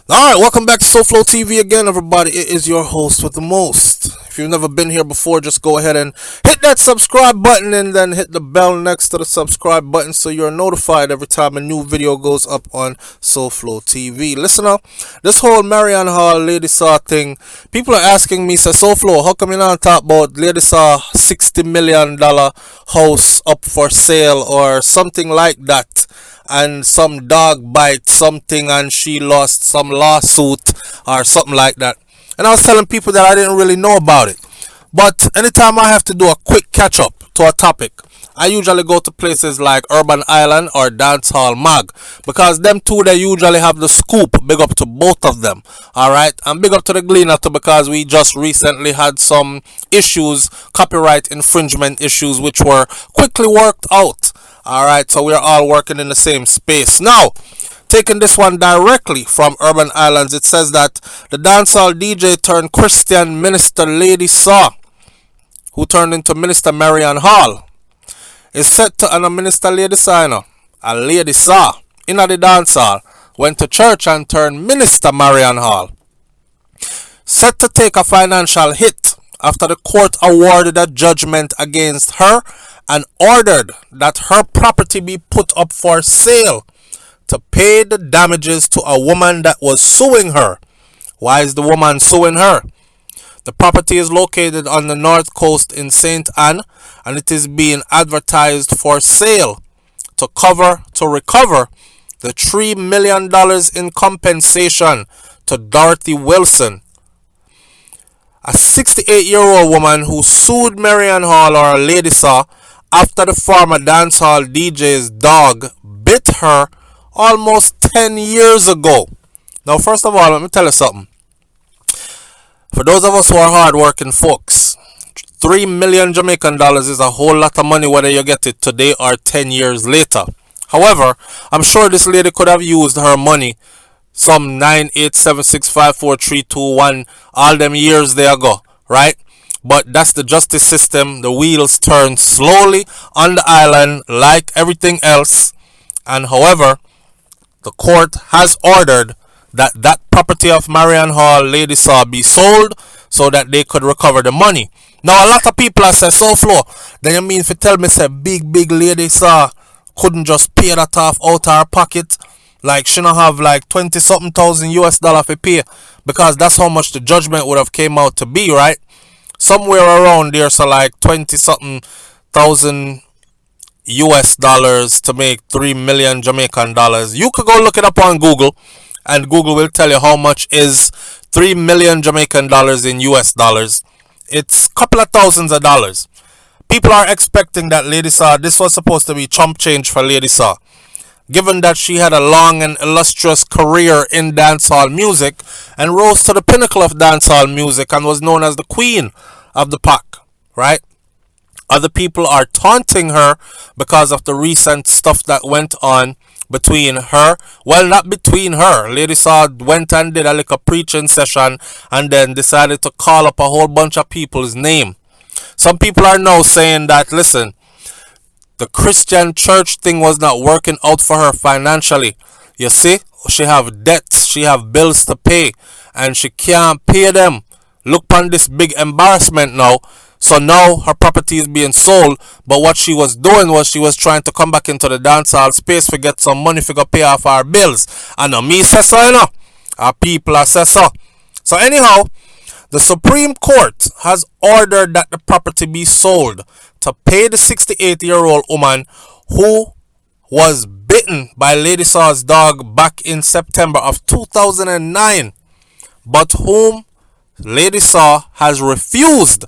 Alright, welcome back to SouFLoTV again, everybody. It is your host with the most. If you've never been here before, just go ahead and hit that subscribe button and then hit the bell next to the subscribe button so you're notified every time a new video goes up on SouFLoTV. Listen up, this whole Marianne Hall Lady Saw thing, people are asking me, say, SouFlo, how come you not talk about Lady Saw $60 million house up for sale or something like that? And some dog bite something and she lost some lawsuit or something like that. And I was telling people that I didn't really know about it. But anytime I have to do a quick catch up to a topic, I usually go to places like Urban Island or Dancehall Mag, because them two, they usually have the scoop. Big up to both of them. Alright, and big up to the Gleaner too, because we just recently had some issues, copyright infringement issues, which were quickly worked out. Alright, so we're all working in the same space. Now, taking this one directly from Urban Islands, it says that the dancehall DJ turned Christian minister Lady Saw, who turned into Minister Marianne Hall, is set to honor Minister Lady Saw, a Lady Saw, in the dancehall, went to church and turned Minister Marianne Hall. Set to take a financial hit after the court awarded a judgment against her and ordered that her property be put up for sale to pay the damages to a woman that was suing her. Why is the woman suing her? The property is located on the north coast in St. Anne, and it is being advertised for sale to recover the $3 million in compensation to Dorothy Wilson, a 68-year-old woman who sued Marianne Hall, or Lady Saw, after the former dancehall DJ's dog bit her almost 10 years ago. Now, first of all, let me tell you something. For those of us who are hard-working folks, 3 million Jamaican dollars is a whole lot of money whether you get it today or 10 years later. However, I'm sure this lady could have used her money some 987654321 all them years they ago, right? But that's the justice system. The wheels turn slowly on the island like everything else. And however, the court has ordered that that property of Marianne Hall Lady Saw be sold so that they could recover the money. Now, a lot of people have said, SouFlo, then you mean if you tell me, say, big Lady Saw couldn't just pay that off out her pocket? Like, she don't have like 20 something thousand US dollar for pay, because that's how much the judgment would have came out to be, right? Somewhere around there, so like 20 something thousand US dollars to make 3 million Jamaican dollars. You could go look it up on Google, and Google will tell you how much is 3 million Jamaican dollars in US dollars. It's a couple of thousands of dollars. People are expecting that Lady Saw, this was supposed to be chump change for Lady Saw, given that she had a long and illustrious career in dancehall music and rose to the pinnacle of dancehall music and was known as the queen of the pack, right? Other people are taunting her because of the recent stuff that went on between her. Well, not between her. Lady Saw went and did a little preaching session and then decided to call up a whole bunch of people's name. Some people are now saying that, listen, the Christian church thing was not working out for her financially. You see, she have debts, she have bills to pay, and she can't pay them. Look on this big embarrassment now. So now her property is being sold, but what she was doing was she was trying to come back into the dancehall space to get some money to pay off our bills. And me say so, our people are say so. So anyhow, the Supreme Court has ordered that the property be sold to pay the 68-year-old woman who was bitten by Lady Saw's dog back in September of 2009, but whom Lady Saw has refused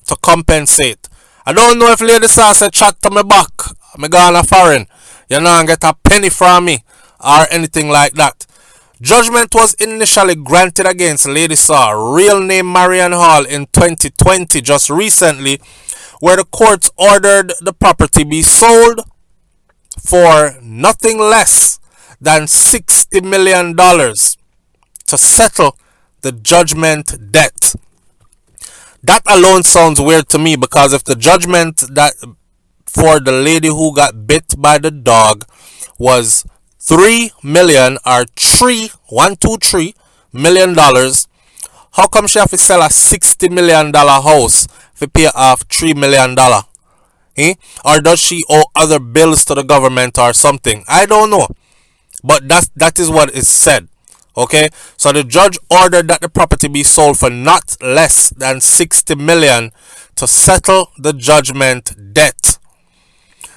to compensate. I don't know if Lady Saw said chat to me back, me gone a foreign, you not get a penny from me or anything like that. Judgment was initially granted against Lady Saw, real name Marianne Hall, in 2020, just recently, where the courts ordered the property be sold for nothing less than $60 million to settle the judgment debt. That alone sounds weird to me, because if the judgment that for the lady who got bit by the dog was $3 million or $3 million. How come she have to sell a $60 million house to pay off $3 million? Eh? Or does she owe other bills to the government or something? I don't know. But that is what is said. Okay? So the judge ordered that the property be sold for not less than $60 million to settle the judgment debt.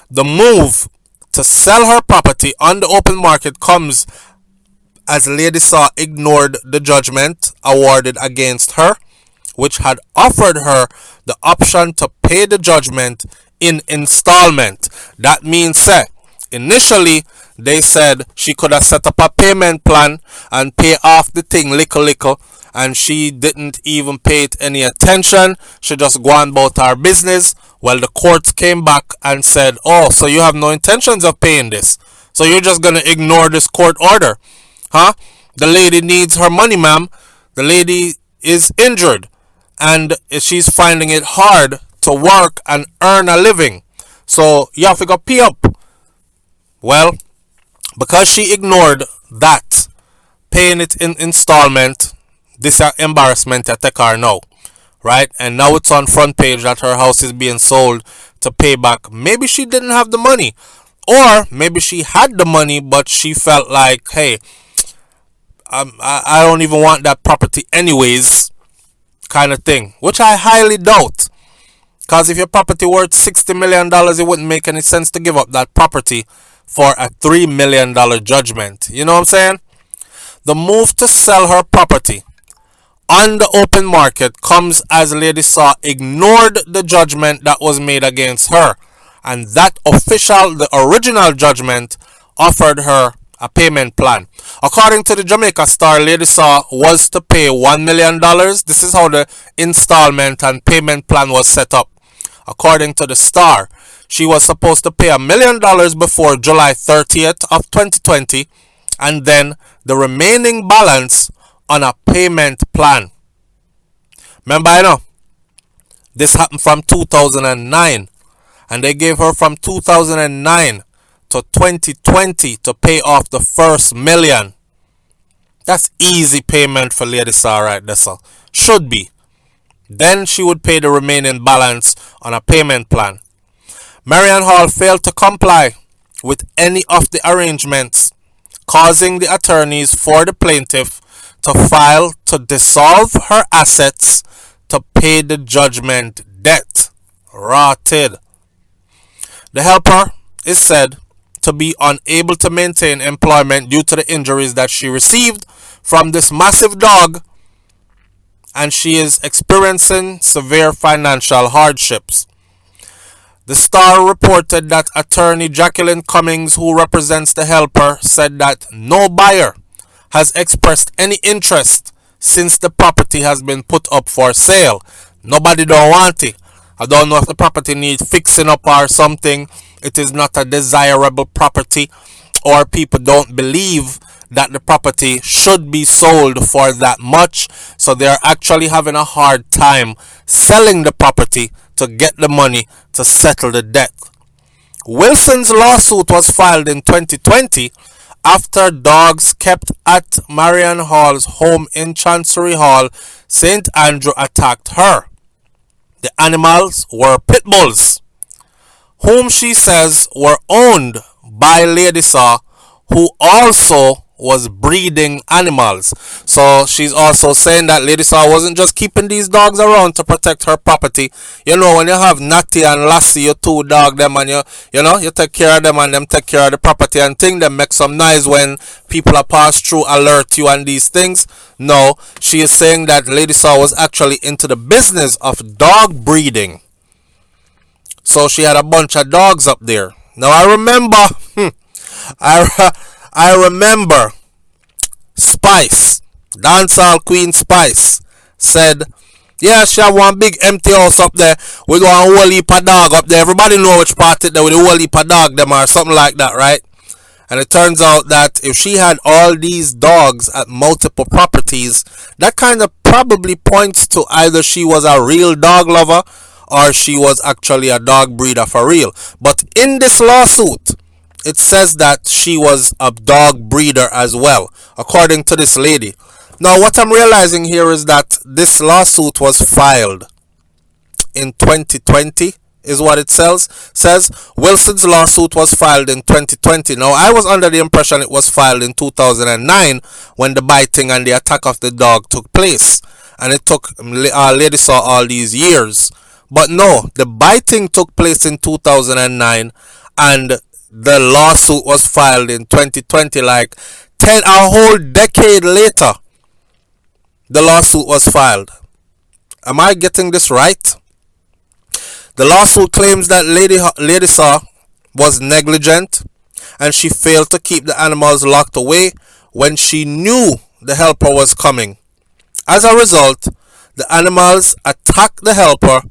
The move to sell her property on the open market comes as Lady Saw ignored the judgment awarded against her, which had offered her the option to pay the judgment in installment. That means initially they said she could have set up a payment plan and pay off the thing little, and she didn't even pay it any attention. She just go on about her business. Well, the courts came back and said, oh, so you have no intentions of paying this, so you're just gonna ignore this court order, huh? The lady needs her money, ma'am. The lady is injured and she's finding it hard to work and earn a living, so you have to go pay up. Well, because she ignored that, paying it in installment, this embarrassment I take her now, right? And now it's on front page that her house is being sold to pay back. Maybe she didn't have the money, or maybe she had the money but she felt like, hey, I don't even want that property anyways, kind of thing, which I highly doubt. Because if your property worth $60 million, it wouldn't make any sense to give up that property for a $3 million judgment. You know what I'm saying? The move to sell her property on the open market comes as Lady Saw ignored the judgment that was made against her, and that the original judgment, offered her a payment plan. According to the Jamaica Star, Lady Saw was to pay $1 million. This is how the installment and payment plan was set up. According to the Star, she was supposed to pay $1 million before July 30th of 2020, and then the remaining balance on a payment plan. Remember, I know this happened from 2009, and they gave her from 2009 to 2020 to pay off the first $1 million. That's easy payment for Lady Saw right there, so should be. Then she would pay the remaining balance on a payment plan. Marian Hall failed to comply with any of the arrangements, causing the attorneys for the plaintiff to file to dissolve her assets to pay the judgment debt. Rotted. The helper is said to be unable to maintain employment due to the injuries that she received from this massive dog, and she is experiencing severe financial hardships. The Star reported that attorney Jacqueline Cummings, who represents the helper, said that no buyer has expressed any interest since the property has been put up for sale. Nobody don't want it. I don't know if the property needs fixing up or something. It is not a desirable property, or people don't believe that the property should be sold for that much, so they're actually having a hard time selling the property to get the money to settle the debt. Wilson's lawsuit was filed in 2020 after dogs kept at Marian Hall's home in Chancery Hall, St. Andrew, attacked her. The animals were pit bulls, whom she says were owned by Lady Saw, who also was breeding animals. So she's also saying that Lady Saw wasn't just keeping these dogs around to protect her property. You know, when you have Natty and Lassie, your two dogs, them, and you take care of them and them take care of the property and thing, them make some noise when people are pass through, alert you and these things. No, she is saying that Lady Saw was actually into the business of dog breeding. So she had a bunch of dogs up there. Now I remember, I remember Spice, dancehall queen Spice, said, yeah, she have one big empty house up there. We got a whole heap of dog up there. Everybody know which part it there with a whole heap of dog them or something like that, right? And it turns out that if she had all these dogs at multiple properties, that kind of probably points to either she was a real dog lover or she was actually a dog breeder for real. But in this lawsuit, it says that she was a dog breeder as well, according to this lady. Now, what I'm realizing here is that this lawsuit was filed in 2020 is what it says. Wilson's lawsuit was filed in 2020. Now, I was under the impression it was filed in 2009 when the biting and the attack of the dog took place, and it took Lady Saw all these years. But no, the biting took place in 2009 and the lawsuit was filed in 2020, like a whole decade later. The lawsuit was filed. Am I getting this right? The lawsuit claims that Lady Saw was negligent and she failed to keep the animals locked away when she knew the helper was coming. As a result, the animals attacked the helper,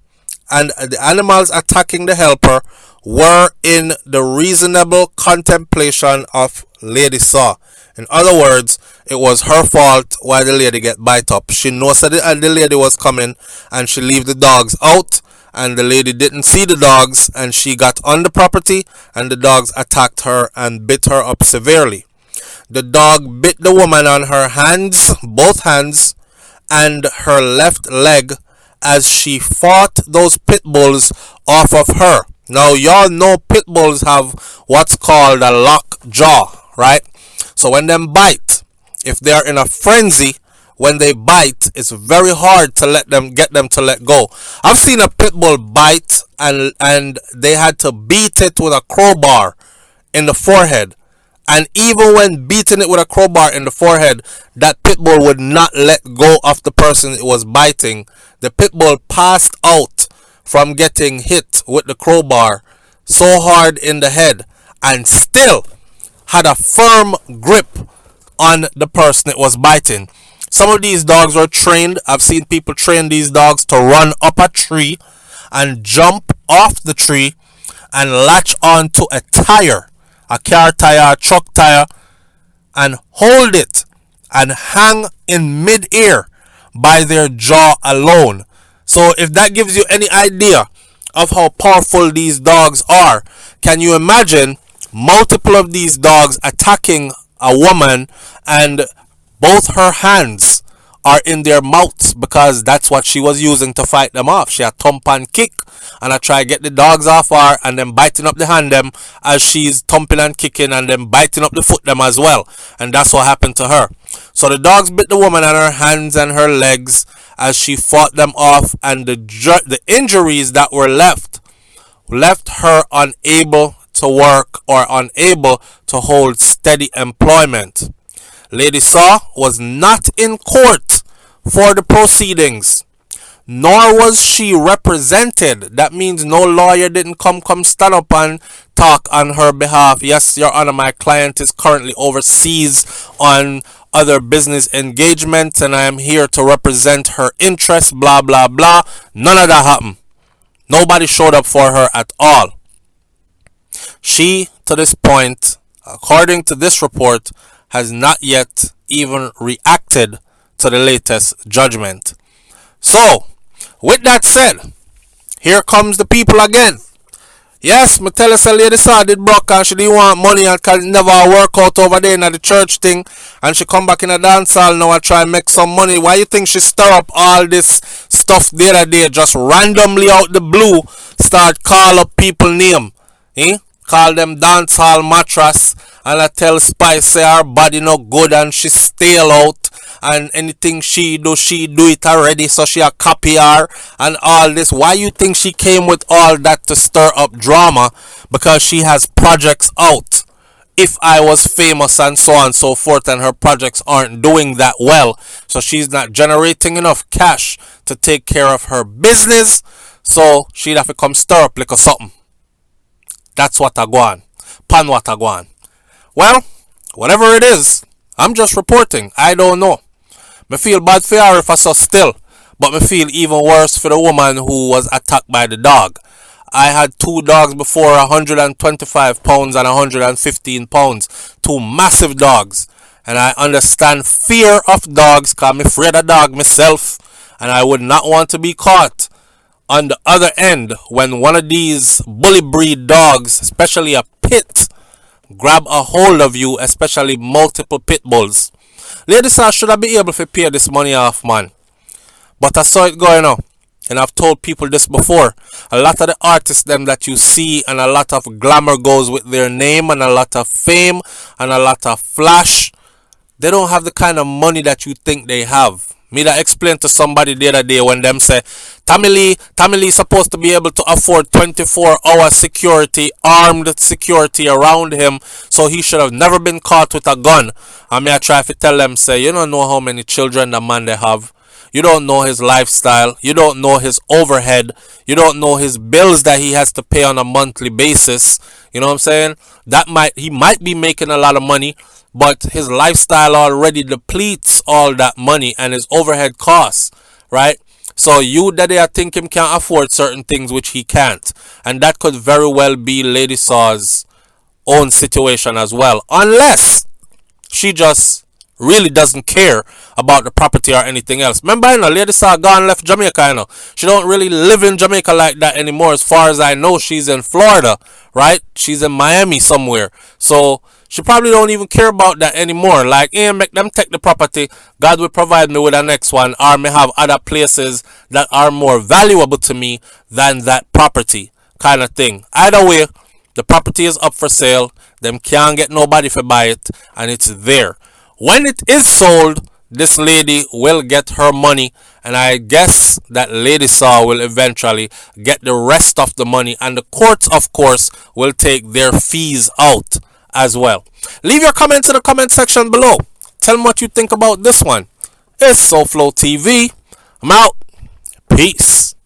and the animals attacking the helper were in the reasonable contemplation of Lady Saw. In other words, it was her fault why the lady get bite up. She knows that the lady was coming and she leave the dogs out, and the lady didn't see the dogs and she got on the property and the dogs attacked her and bit her up severely. The dog bit the woman on her hands, both hands, and her left leg as she fought those pit bulls off of her. Now, y'all know pit bulls have what's called a lock jaw, right? So when them bite, if they're in a frenzy, when they bite, it's very hard to get them to let go. I've seen a pit bull bite and they had to beat it with a crowbar in the forehead. And even when beating it with a crowbar in the forehead, that pit bull would not let go of the person it was biting. The pit bull passed out from getting hit with the crowbar so hard in the head and still had a firm grip on the person it was biting. Some of these dogs were trained. I've seen people train these dogs to run up a tree and jump off the tree and latch onto a tire, a car tire, a truck tire, and hold it and hang in mid-air by their jaw alone. So if that gives you any idea of how powerful these dogs are, can you imagine multiple of these dogs attacking a woman and both her hands are in their mouths because that's what she was using to fight them off. She had thump and kick, and I try to get the dogs off her and then biting up the hand them as she's thumping and kicking and then biting up the foot them as well. And that's what happened to her. So the dogs bit the woman on her hands and her legs as she fought them off, and the injuries that were left her unable to work or unable to hold steady employment. Lady Saw was not in court for the proceedings, nor was she represented. That means no lawyer didn't come stand up and talk on her behalf. Yes, Your Honor, my client is currently overseas on other business engagements and I am here to represent her interests, blah, blah, blah. None of that happened. Nobody showed up for her at all. She, to this point, according to this report, has not yet even reacted to the latest judgment. So, with that said, here comes the people again. Yes, me tell us a Lady Saw did broke and she didn't want money and cause it never work out over there in the church thing, and she come back in a dance hall now and try and make some money. Why you think she stir up all this stuff the other day, just randomly out the blue, start call up people name? Call them dance hall mattress, and I tell Spice say her body no good and she stale out, and anything she do it already, so she a copy her and all this. Why you think she came with all that to stir up drama? Because she has projects out. If I was famous and so on and so forth, and her projects aren't doing that well, so she's not generating enough cash to take care of her business, so she'd have to come stir up like a something. That's what I go on. Pan what I go on. Well, whatever it is, I'm just reporting. I don't know. Me feel bad for her if I saw still, but me feel even worse for the woman who was attacked by the dog. I had two dogs before, 125 pounds and 115 pounds. Two massive dogs. And I understand fear of dogs because I'm afraid of dog myself. And I would not want to be caught on the other end when one of these bully breed dogs, especially a pit, grab a hold of you, especially multiple pit bulls. Lady Saw should I be able to pay this money off, man. But I saw it going on. And I've told people this before. A lot of the artists them that you see and a lot of glamour goes with their name and a lot of fame and a lot of flash. They don't have the kind of money that you think they have. Me that explained to somebody the other day when them say Tommy Lee supposed to be able to afford 24-hour security, armed security around him, so he should have never been caught with a gun. I mean I try to tell them say you don't know how many children the man they have. You don't know his lifestyle. You don't know his overhead. You don't know his bills that he has to pay on a monthly basis. You know what I'm saying? He might be making a lot of money, but his lifestyle already depletes all that money and his overhead costs, right? So you that they think him can't afford certain things which he can't. And that could very well be Lady Saw's own situation as well. Unless she just really doesn't care about the property or anything else. Remember, Lady Saw gone left Jamaica, She don't really live in Jamaica like that anymore. As far as I know, she's in Florida, right? She's in Miami somewhere. So she probably don't even care about that anymore. Like, make them take the property. God will provide me with the next one. Or may have other places that are more valuable to me than that property kind of thing. Either way, the property is up for sale. Them can't get nobody to buy it. And it's there. When it is sold, this lady will get her money, and I guess that Lady Saw will eventually get the rest of the money, and the courts, of course, will take their fees out as well. Leave your comments in the comment section below. Tell me what you think about this one. It's SouFLoTV. I'm out. Peace.